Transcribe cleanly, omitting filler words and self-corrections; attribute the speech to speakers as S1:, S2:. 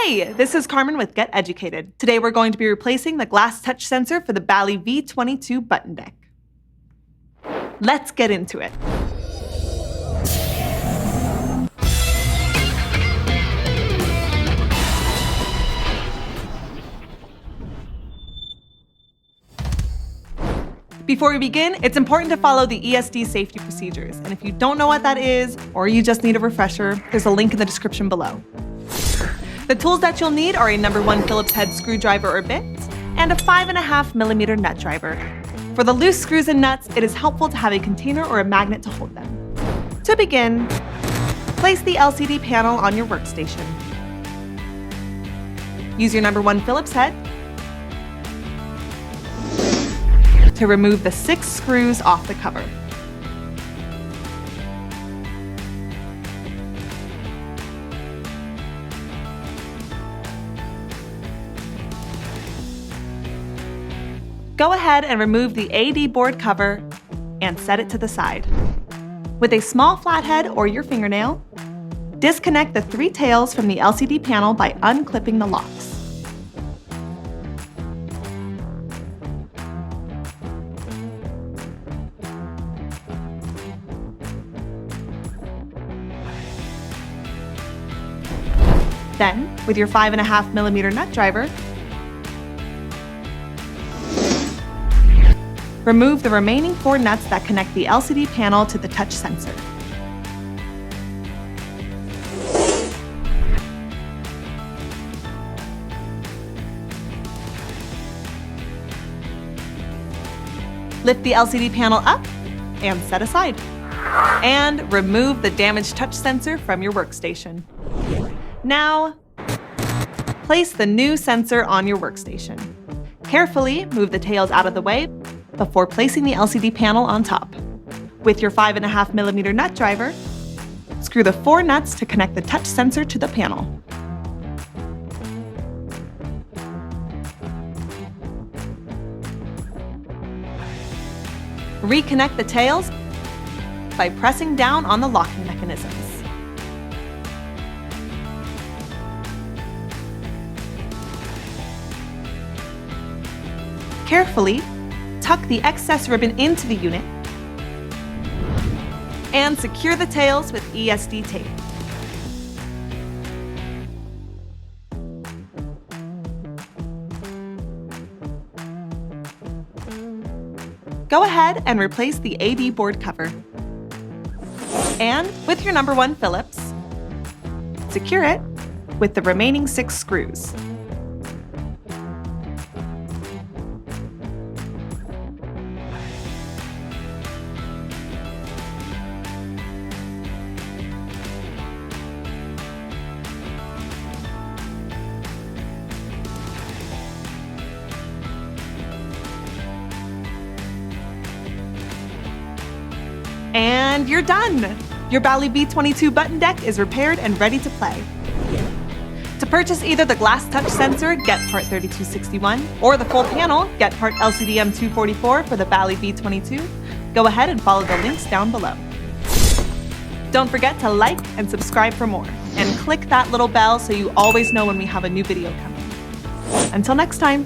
S1: Hey, this is Carmen with Get Educated. Today we're going to be replacing the glass touch sensor for the Bally V22 button deck. Let's get into it. Before we begin, it's important to follow the ESD safety procedures, and if you don't know what that is, or you just need a refresher, there's a link in the description below. The tools that you'll need are a No. 1 Phillips head screwdriver or bit, and a 5.5mm nut driver. For the loose screws and nuts, it is helpful to have a container or a magnet to hold them. To begin, place the LCD panel on your workstation. Use your No. 1 Phillips head to remove the 6 screws off the cover. Go ahead and remove the AD board cover and set it to the side. With a small flathead or your fingernail, disconnect the 3 tails from the LCD panel by unclipping the locks. Then, with your 5.5mm nut driver, remove the remaining 4 nuts that connect the LCD panel to the touch sensor. Lift the LCD panel up and set aside. And remove the damaged touch sensor from your workstation. Now, place the new sensor on your workstation. Carefully move the tails out of the way before placing the LCD panel on top. With your 5.5mm nut driver, screw the 4 nuts to connect the touch sensor to the panel. Reconnect the tails by pressing down on the locking mechanisms. Carefully tuck the excess ribbon into the unit and secure the tails with ESD tape. Go ahead and replace the AD board cover. And with your No. 1 Phillips, secure it with the remaining 6 screws. And you're done! Your Bally V22 button deck is repaired and ready to play. To purchase either the glass touch sensor, get part 3261, or the full panel, get part LCD M244 for the Bally V22, go ahead and follow the links down below. Don't forget to like and subscribe for more, and click that little bell so you always know when we have a new video coming. Until next time!